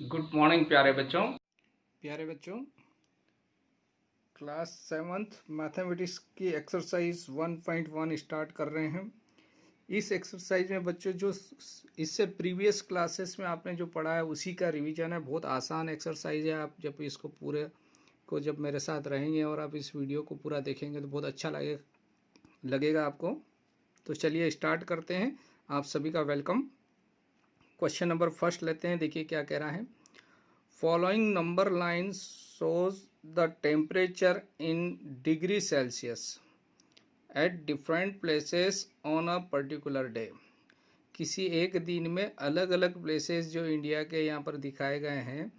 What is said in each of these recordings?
Good morning प्यारे बच्चों class 7th mathematics की एक्सरसाइज 1.1 स्टार्ट कर रहे हैं। इस एक्सरसाइज में बच्चों जो इससे प्रीवियस क्लासेस में आपने जो पढ़ा है उसी का रिवीजन है। बहुत आसान एक्सरसाइज है। आप जब इसको पूरे को जब मेरे साथ रहेंगे और आप इस वीडियो को पूरा देखेंगे तो बहुत अच्छा लगेगा आपको। तो चलिए स्टार्ट करते हैं। आप सभी का वेलकम। क्वेश्चन नंबर फर्स्ट लेते हैं। देखिए क्या कह रहा है। Following number line shows the temperature in degree Celsius at different places on a particular day। किसी एक दिन में अलग अलग प्लेसेस जो इंडिया के यहाँ पर दिखाए गए हैं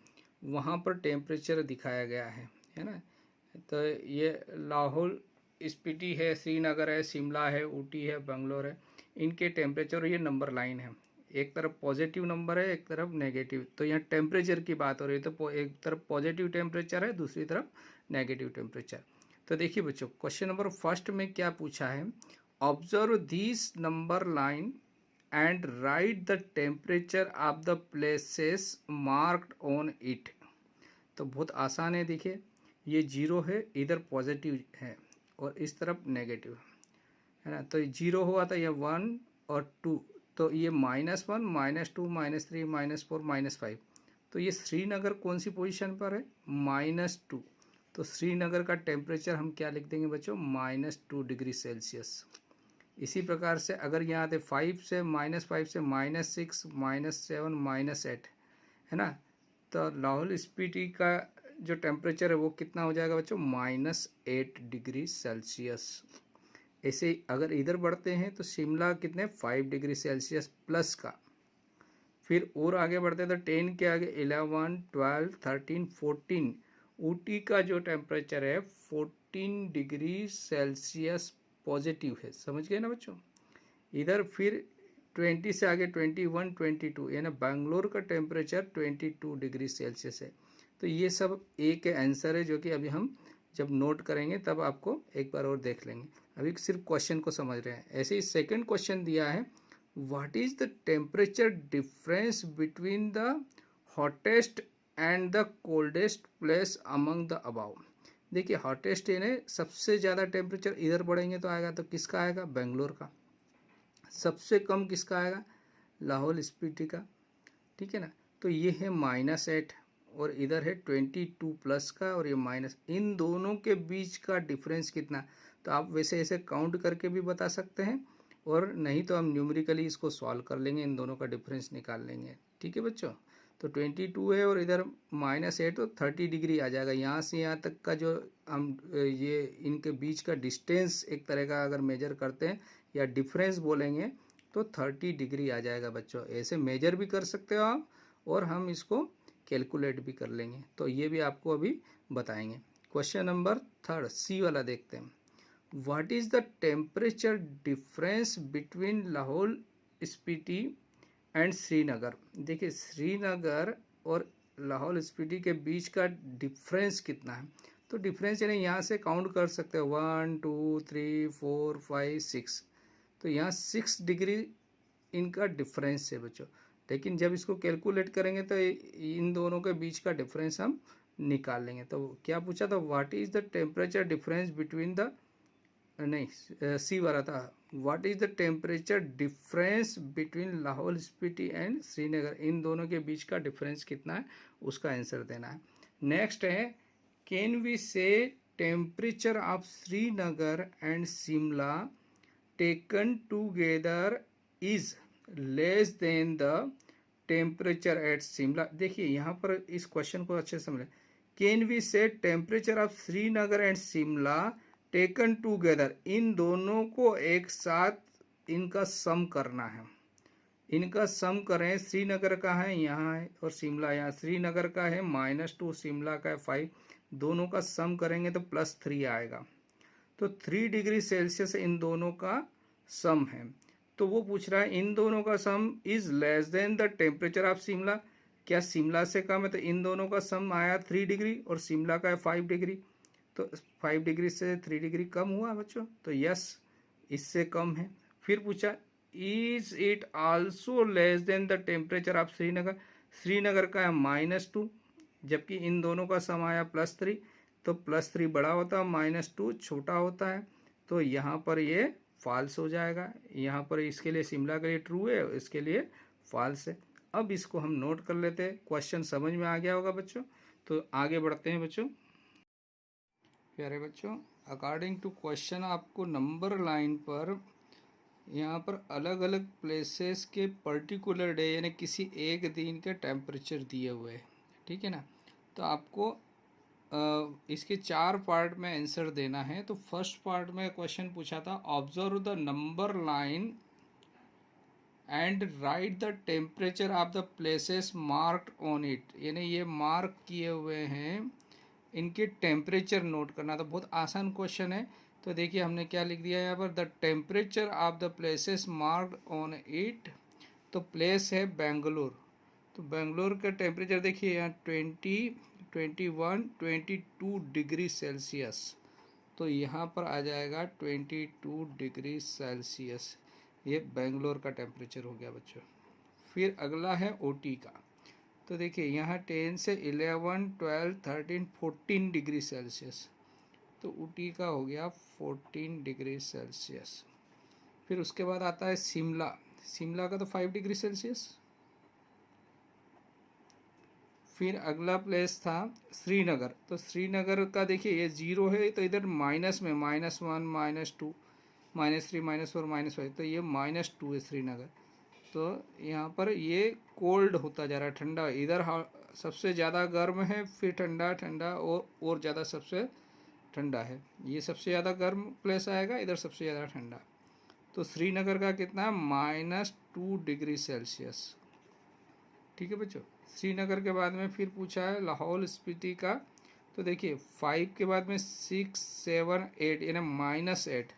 वहाँ पर टेम्परेचर दिखाया गया है ना। तो ये लाहौल स्पीति है, श्रीनगर है, शिमला है, ऊटी है, बेंगलोर है। इनके टेम्परेचर ये नंबर लाइन है। एक तरफ पॉजिटिव नंबर है, एक तरफ नेगेटिव। तो यहाँ टेम्परेचर की बात हो रही है। तो एक तरफ पॉजिटिव टेम्परेचर है, दूसरी तरफ नेगेटिव टेम्परेचर। तो देखिए बच्चों, क्वेश्चन नंबर फर्स्ट में क्या पूछा है। Observe this number line and right the temperature of the places marked on it. तो बहुत आसान है। देखिए ये 0 है, इधर पॉजिटिव है और इस तरफ नेगेटिव है ना। तो 0 हुआ था ये 1 और 2, तो ये -1, -2, -3, -4, -5। तो ये श्रीनगर कौन सी पोजीशन पर है, -2। तो श्रीनगर का टेम्परेचर हम क्या लिख देंगे बच्चों, -2 डिग्री सेल्सियस। इसी प्रकार से अगर यहाँ आते 5 से -5 से -6, -7, -8 है ना। तो लाहौल स्पीति का जो टेम्परेचर है वो कितना हो जाएगा बच्चों, -8 डिग्री सेल्सियस। ऐसे अगर इधर बढ़ते हैं तो शिमला कितने 5 डिग्री सेल्सियस प्लस का। फिर और आगे बढ़ते हैं तो 10 के आगे 11, 12, 13, 14 ऊटी का जो टेम्परेचर है 14 डिग्री सेल्सियस पॉजिटिव है। समझ गए ना बच्चों। इधर फिर 20 से आगे 21, 22 यानी बेंगलोर का टेम्परेचर 22 डिग्री सेल्सियस है। तो ये सब एक आंसर है जो कि अभी हम जब नोट करेंगे तब आपको एक बार और देख लेंगे। अभी सिर्फ क्वेश्चन को समझ रहे हैं। ऐसे ही सेकंड क्वेश्चन दिया है, what is the temperature difference between the hottest and the coldest place among the above. देखिए हॉटेस्ट यानी सबसे ज़्यादा टेम्परेचर इधर बढ़ेंगे तो आएगा, तो किसका आएगा, बेंगलोर का। सबसे कम किसका आएगा, लाहौल स्पीति का। ठीक है ना। तो ये है -8 और इधर है 22 प्लस का और ये माइनस। इन दोनों के बीच का डिफरेंस कितना। तो आप वैसे ऐसे काउंट करके भी बता सकते हैं और नहीं तो हम न्यूमेरिकली इसको सॉल्व कर लेंगे, इन दोनों का डिफरेंस निकाल लेंगे। ठीक है बच्चों। तो 22 है और इधर -8 तो 30 डिग्री आ जाएगा। यहाँ से यहाँ तक का जो हम ये इनके बीच का डिस्टेंस एक तरह का अगर मेजर करते हैं या डिफरेंस बोलेंगे तो 30 डिग्री आ जाएगा बच्चों। ऐसे मेजर भी कर सकते हो आप और हम इसको कैलकुलेट भी कर लेंगे। तो ये भी आपको अभी बताएंगे। क्वेश्चन नंबर थर्ड सी वाला देखते हैं। What is the temperature difference between Lahaul Spiti and Srinagar. देखिए श्रीनगर और लाहौल स्पीति के बीच का डिफरेंस कितना है। तो डिफरेंस यानी यहाँ से काउंट कर सकते हो 1, 2, 3, 4, 5, 6। तो यहाँ 6 डिग्री इनका डिफरेंस है बच्चों। लेकिन जब इसको कैलकुलेट करेंगे तो इन दोनों के बीच का डिफरेंस हम निकाल लेंगे। तो क्या पूछा था, what is the temperature difference between the, नहीं सी वाला था, what is the temperature difference between Lahaul Spiti and Srinagar. इन दोनों के बीच का डिफरेंस कितना है उसका आंसर देना है। नेक्स्ट है, can we say temperature of Srinagar and Shimla taken together is less than the temperature at Shimla. देखिए यहाँ पर इस क्वेश्चन को अच्छे से समझें। Can we say temperature of Srinagar and Shimla taken together, इन दोनों को एक साथ इनका सम करना है। इनका सम करें, श्रीनगर का है यहाँ है और शिमला यहाँ। श्रीनगर का है -2, शिमला का है 5। दोनों का सम करेंगे तो +3 आएगा। तो 3 डिग्री सेल्सियस इन दोनों का सम है। तो वो पूछ रहा है इन दोनों का सम is less than the temperature of Shimla. क्या शिमला से कम है। तो इन दोनों का सम आया 3 डिग्री और शिमला का है 5 डिग्री। तो 5 डिग्री से 3 डिग्री कम हुआ बच्चों। तो यस इससे कम है। फिर पूछा is it also less than the temperature of Srinagar. Srinagar का है -2, जबकि इन दोनों का सम आया +3, तो +3 बड़ा होता है, -2 छोटा होता है, तो यहाँ पर ये फॉल्स हो जाएगा। यहाँ पर इसके लिए शिमला के लिए ट्रू है, इसके लिए फॉल्स है। अब इसको हम नोट कर लेते हैं। क्वेश्चन समझ में आ गया होगा बच्चों, तो आगे बढ़ते हैं बच्चों। प्यारे बच्चों, अकॉर्डिंग टू क्वेश्चन आपको नंबर लाइन पर यहाँ पर अलग अलग प्लेसेस के पर्टिकुलर डे यानी किसी एक दिन के टेम्परेचर दिए हुए हैं, ठीक है ना। तो आपको इसके 4 पार्ट में आंसर देना है। तो फर्स्ट पार्ट में क्वेश्चन पूछा था, observe the number line and right the temperature of the places marked on it, यानी ये मार्क किए हुए हैं, इनके टेम्परेचर नोट करना। तो बहुत आसान क्वेश्चन है। तो देखिए हमने क्या लिख दिया यहाँ पर, the temperature of the places marked on it. तो प्लेस है बेंगलुरु, तो बेंगलोर का टेम्परेचर देखिए यहाँ 20, 21, 22 डिग्री सेल्सियस। तो यहाँ पर आ जाएगा 22 डिग्री सेल्सियस, ये बेंगलोर का टेम्परेचर हो गया बच्चों। फिर अगला है ओटी का। तो देखिए यहाँ 10 से 11, 12, 13, 14 डिग्री सेल्सियस, तो ऊटी का हो गया 14 डिग्री सेल्सियस। फिर उसके बाद आता है शिमला, शिमला का तो 5 डिग्री सेल्सियस। फिर अगला प्लेस था श्रीनगर, तो श्रीनगर का देखिए ये 0 है, तो इधर माइनस में -1, -2, -3, -4, -5, तो ये -2 है श्रीनगर। तो यहाँ पर ये कोल्ड होता जा रहा है, ठंडा। इधर सबसे ज़्यादा गर्म है, फिर ठंडा ठंडा और ज़्यादा सबसे ठंडा है। ये सबसे ज़्यादा गर्म प्लेस आएगा, इधर सबसे ज़्यादा ठंडा। तो श्रीनगर का कितना है, -2 डिग्री सेल्सियस, ठीक है बच्चों। श्रीनगर के बाद में फिर पूछा है लाहौल स्पीति का। तो देखिए 5 के बाद में 6, 7, 8 यानी -8,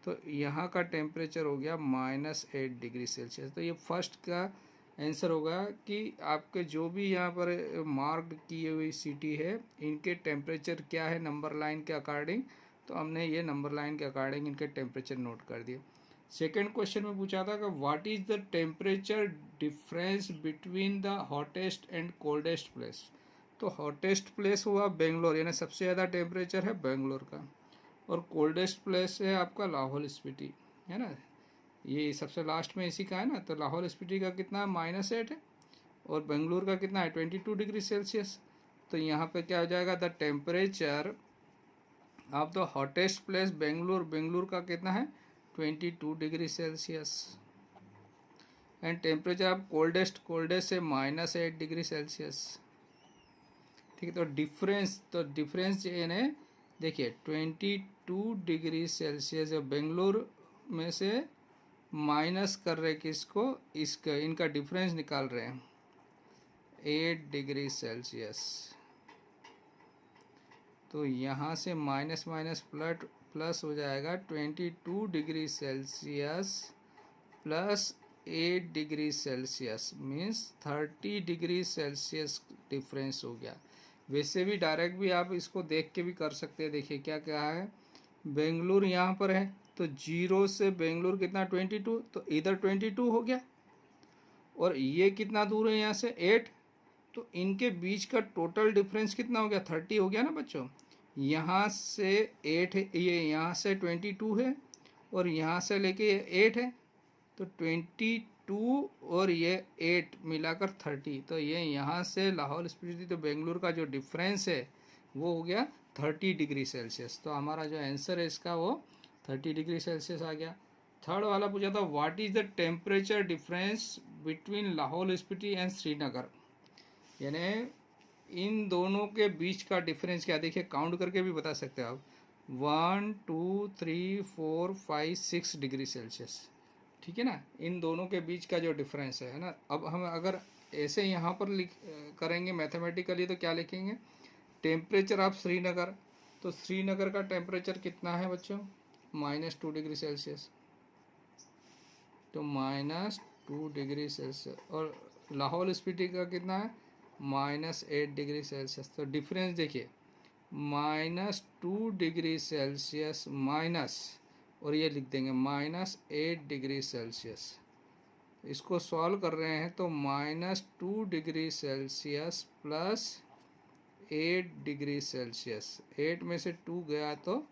तो यहाँ का टेम्परेचर हो गया -8 डिग्री सेल्सियस। तो ये फर्स्ट का आंसर होगा कि आपके जो भी यहाँ पर मार्क की हुई सिटी है, इनके टेम्परेचर क्या है नंबर लाइन के अकॉर्डिंग। तो हमने ये नंबर लाइन के अकॉर्डिंग इनके टेम्परेचर नोट कर दिए। सेकेंड क्वेश्चन में पूछा था कि what is the temperature difference between the hottest and coldest place. तो हॉटेस्ट प्लेस हुआ बेंगलोर, यानी सबसे ज़्यादा टेम्परेचर है बेंगलोर का, और कोल्डेस्ट प्लेस है आपका लाहौल स्पीति, है ना। ये सबसे लास्ट में इसी का है ना। तो लाहौल स्पीति का कितना -8 है, और बेंगलुरु का कितना है 22 डिग्री सेल्सियस। तो यहाँ पे क्या हो जाएगा, the temperature of the hottest place Bengaluru, Bengaluru का कितना है 22 degree Celsius. And temperature of coldest, coldest है -8 डिग्री सेल्सियस, ठीक है। तो डिफरेंस यानी देखिए 22 डिग्री सेल्सियस, बेंगलुरु में से माइनस कर रहे किसको, इसका, इनका डिफरेंस निकाल रहे हैं 8 डिग्री सेल्सियस। तो यहाँ से माइनस माइनस प्लस हो जाएगा 22 degree Celsius plus 8 degree Celsius, means 30 degree Celsius difference हो गया। वैसे भी डायरेक्ट भी आप इसको देख के भी कर सकते हैं। देखिए क्या क्या है, बेंगलुरु यहाँ पर है, तो 0 से बेंगलुरु कितना 22, तो इधर 22 हो गया, और ये कितना दूर है यहाँ से 8, तो इनके बीच का टोटल डिफरेंस कितना हो गया 30 हो गया ना बच्चों। यहाँ से 8 है, ये यहाँ से 22 है, और यहाँ से लेके ये 8 है, तो 22 और ये 8 मिलाकर 30। तो ये यहाँ से लाहौल स्पीति तो बेंगलुरु का जो डिफरेंस है वो हो गया 30 डिग्री सेल्सियस। तो हमारा जो आंसर है इसका वो 30 डिग्री सेल्सियस आ गया। थर्ड वाला पूछा था what is the temperature difference between Lahaul Spiti and Srinagar, यानी इन दोनों के बीच का डिफरेंस क्या। देखिए काउंट करके भी बता सकते हो आप, 1, 2, 3, 4, 5, 6 डिग्री सेल्सियस, ठीक है ना। इन दोनों के बीच का जो डिफरेंस है ना। अब हम अगर ऐसे यहाँ पर करेंगे मैथमेटिकली, तो क्या लिखेंगे, टेम्परेचर ऑफ श्रीनगर। तो श्रीनगर का टेम्परेचर कितना है बच्चों, -2 डिग्री सेल्सियस, तो -2 डिग्री सेल्सियस, और लाहौल स्पीति का कितना है -8 डिग्री सेल्सियस। तो डिफरेंस देखिए -2 डिग्री सेल्सियस माइनस, और ये लिख देंगे -8 डिग्री सेल्सियस। इसको सॉल्व कर रहे हैं तो -2 degree Celsius plus 8 degree Celsius, 8 में से 2 गया तो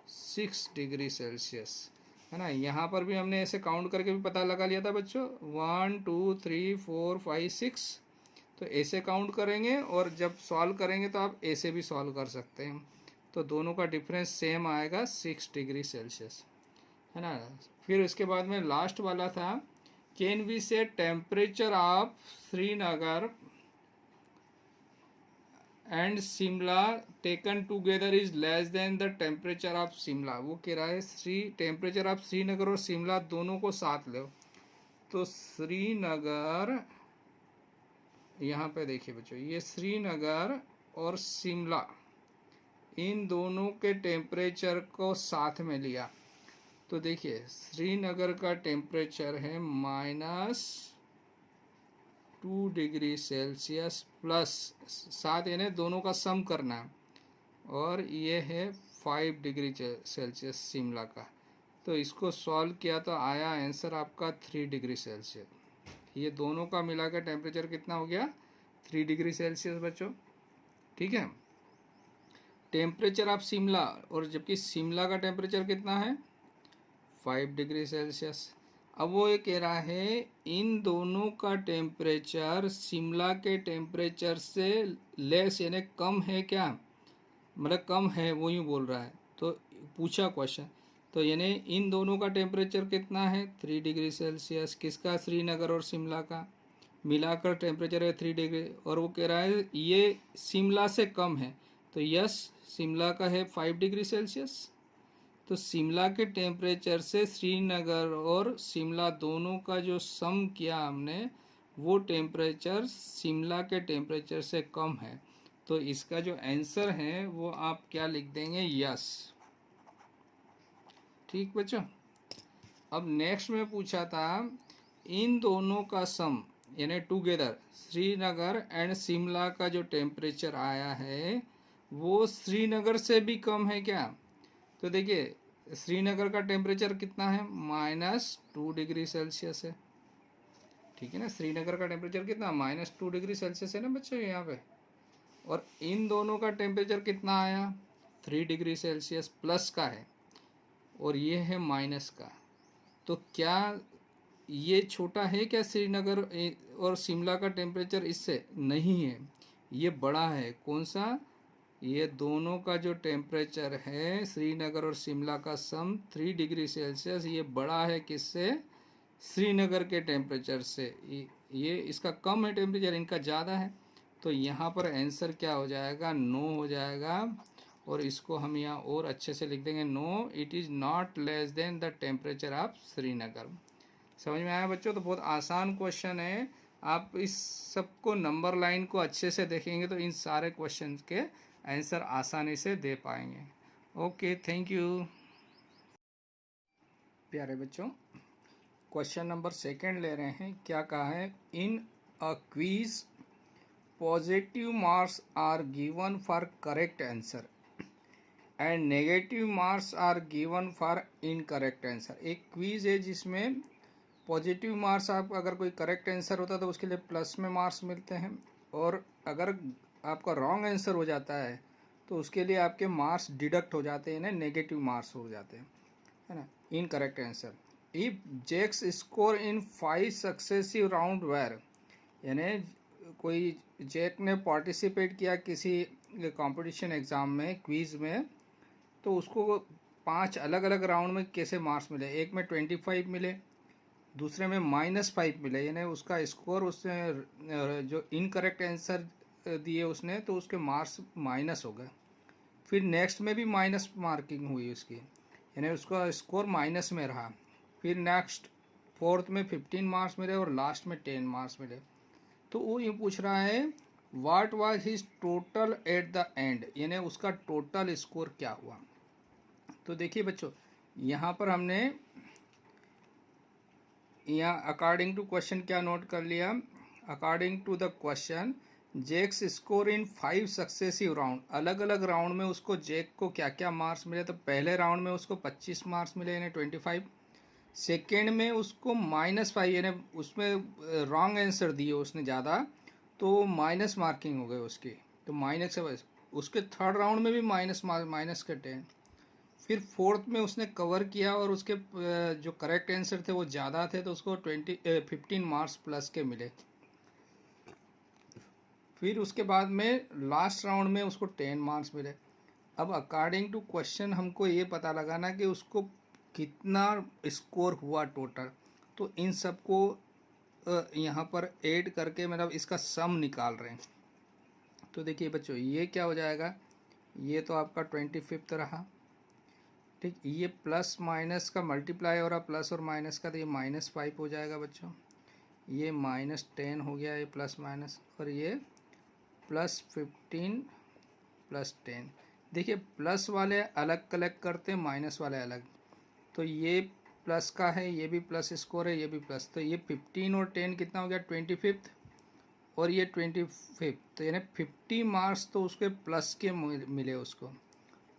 6 डिग्री सेल्सियस, है ना। यहाँ पर भी हमने ऐसे काउंट करके भी पता लगा लिया था बच्चों, 1 2 3 4 5 6, तो ऐसे काउंट करेंगे और जब सॉल्व करेंगे तो आप ऐसे भी सॉल्व कर सकते हैं, तो दोनों का डिफरेंस सेम आएगा 6 डिग्री सेल्सियस, है ना। फिर उसके बाद में लास्ट वाला था, can we say temperature of Srinagar and Shimla taken together is less than the temperature of Shimla. वो कह रहा है टेम्परेचर ऑफ श्रीनगर और शिमला दोनों को साथ लो, तो श्रीनगर, यहाँ पे देखिए बच्चों, ये श्रीनगर और शिमला इन दोनों के टेम्परेचर को साथ में लिया, तो देखिए श्रीनगर का टेम्परेचर है -2 डिग्री सेल्सियस प्लस, साथ यानी दोनों का सम करना है, और ये है 5 डिग्री सेल्सियस शिमला का। तो इसको सॉल्व किया तो आया आंसर आपका 3 डिग्री सेल्सियस। ये दोनों का मिला के टेम्परेचर कितना हो गया, 3 डिग्री सेल्सियस बच्चों, ठीक है। टेम्परेचर ऑफ शिमला, और जबकि शिमला का टेम्परेचर कितना है 5 डिग्री सेल्सियस। अब वो ये कह रहा है इन दोनों का टेम्परेचर शिमला के टेम्परेचर से लेस यानी कम है क्या, मतलब कम है, वो यूँ बोल रहा है, तो पूछा क्वेश्चन, तो यानी इन दोनों का टेम्परेचर कितना है 3 डिग्री सेल्सियस, किसका, श्रीनगर और शिमला का मिलाकर टेम्परेचर है 3 डिग्री, और वो कह रहा है ये शिमला से कम है, तो यस शिमला का है 5 डिग्री सेल्सियस। तो शिमला के टेम्परेचर से श्रीनगर और शिमला दोनों का जो सम किया हमने, वो टेम्परेचर शिमला के टेम्परेचर से कम है, तो इसका जो आंसर है वो आप क्या लिख देंगे, यस, ठीक बच्चों। अब नेक्स्ट में पूछा था इन दोनों का सम यानी टुगेदर श्रीनगर एंड शिमला का जो टेम्परेचर आया है वो श्रीनगर से भी कम है क्या, तो देखिए श्रीनगर का टेम्परेचर कितना है -2 डिग्री सेल्सियस है, ठीक है ना। श्रीनगर का टेम्परेचर कितना -2 डिग्री सेल्सियस है ना बच्चों यहाँ पे, और इन दोनों का टेम्परेचर कितना आया 3 डिग्री सेल्सियस प्लस का है, और ये है माइनस का, तो क्या ये छोटा है क्या श्रीनगर और शिमला का टेम्परेचर इससे, नहीं है, ये बड़ा है, कौन सा, ये दोनों का जो टेम्परेचर है श्रीनगर और शिमला का सम 3 डिग्री सेल्सियस, ये बड़ा है किससे, श्रीनगर के टेम्परेचर से, ये इसका कम है टेम्परेचर, इनका ज़्यादा है, तो यहाँ पर आंसर क्या हो जाएगा, नो हो जाएगा, और इसको हम यहाँ और अच्छे से लिख देंगे, no it is not less than the temperature of Srinagar. समझ में आया बच्चों, तो बहुत आसान क्वेश्चन है, आप इस सबको नंबर लाइन को अच्छे से देखेंगे तो इन सारे क्वेश्चन के आंसर आसानी से दे पाएंगे। ओके, थैंक यू प्यारे बच्चों। क्वेश्चन नंबर 2 ले रहे हैं, क्या कहा है, in a quiz positive marks are given for correct answer and negative marks are given for incorrect answer. एक क्विज है जिसमें पॉजिटिव मार्क्स, आप अगर कोई करेक्ट आंसर होता है तो उसके लिए प्लस में मार्क्स मिलते हैं, और अगर आपका रॉन्ग आंसर हो जाता है तो उसके लिए आपके मार्क्स डिडक्ट हो जाते हैं ना, नेगेटिव मार्क्स हो जाते हैं, है ना। Incorrect answer, if Jake's score in 5 successive round were, यानी कोई जेक ने पार्टिसिपेट किया किसी कंपटीशन एग्ज़ाम में, क्विज में, तो उसको 5 अलग अलग राउंड में कैसे मार्क्स मिले, एक में 25 मिले, दूसरे में -5 मिले, यानी उसका स्कोर, उसने जो इनकरेक्ट आंसर दिए उसने, तो उसके मार्क्स माइनस हो गए। फिर नेक्स्ट में भी माइनस मार्किंग हुई उसकी, यानी उसका स्कोर माइनस में रहा। फिर नेक्स्ट फोर्थ में 15 मार्क्स मिले और लास्ट में 10 मार्क्स मिले। तो वो ये पूछ रहा है what was his total at the end, यानी उसका टोटल स्कोर क्या हुआ। तो देखिए बच्चों, यहाँ पर हमने यहाँ अकॉर्डिंग टू क्वेश्चन क्या नोट कर लिया, according to the question Jake's score in 5 successive round, अलग अलग राउंड में उसको जेक को क्या क्या मार्क्स मिले, तो पहले राउंड में उसको 25 मार्क्स मिले यानी 25, सेकेंड में उसको -5 यानी उसमें रॉन्ग आंसर दिए उसने ज़्यादा, तो माइनस मार्किंग हो गए उसकी, तो माइनस से उसके थर्ड राउंड में भी माइनस के 10। फिर फोर्थ में उसने कवर किया और उसके जो करेक्ट आंसर थे वो ज़्यादा थे, तो उसको 15 मार्क्स प्लस के मिले। फिर उसके बाद में लास्ट राउंड में उसको 10 मार्क्स मिले। अब अकॉर्डिंग टू क्वेश्चन हमको ये पता लगाना कि उसको कितना स्कोर हुआ टोटल, तो इन सबको यहाँ पर ऐड करके मतलब इसका सम निकाल रहे हैं। तो देखिए बच्चों, ये क्या हो जाएगा, ये तो आपका 25 रहा, ठीक। ये प्लस माइनस का मल्टीप्लाई हो रहा, प्लस और माइनस का, तो ये -5 हो जाएगा बच्चों। ये -10 हो गया, ये प्लस माइनस, और ये +15 +10। देखिए प्लस वाले अलग कलेक्ट करते हैं, माइनस वाले अलग। तो ये प्लस का है, ये भी प्लस स्कोर है, ये भी प्लस, तो ये 15 और 10 कितना हो गया 25, और ये 25, तो यानी 50 मार्क्स तो उसके प्लस के मिले उसको,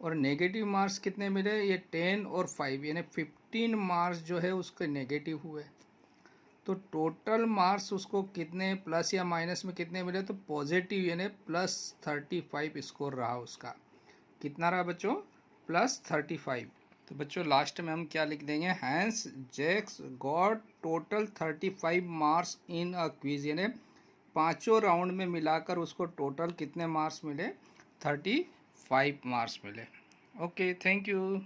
और नेगेटिव मार्क्स कितने मिले, ये 10 और 5, यानी 15 मार्क्स जो है उसके नेगेटिव हुए। तो टोटल मार्क्स उसको कितने प्लस या माइनस में कितने मिले, तो पॉजिटिव यानी +35 स्कोर रहा उसका। कितना रहा बच्चों, +35। तो बच्चों लास्ट में हम क्या लिख देंगे, hence Jacks got total 35 marks in a quiz, यानी पाँचों राउंड में मिलाकर उसको टोटल कितने मार्क्स मिले, 35 मार्क्स मिले। Okay, thank you.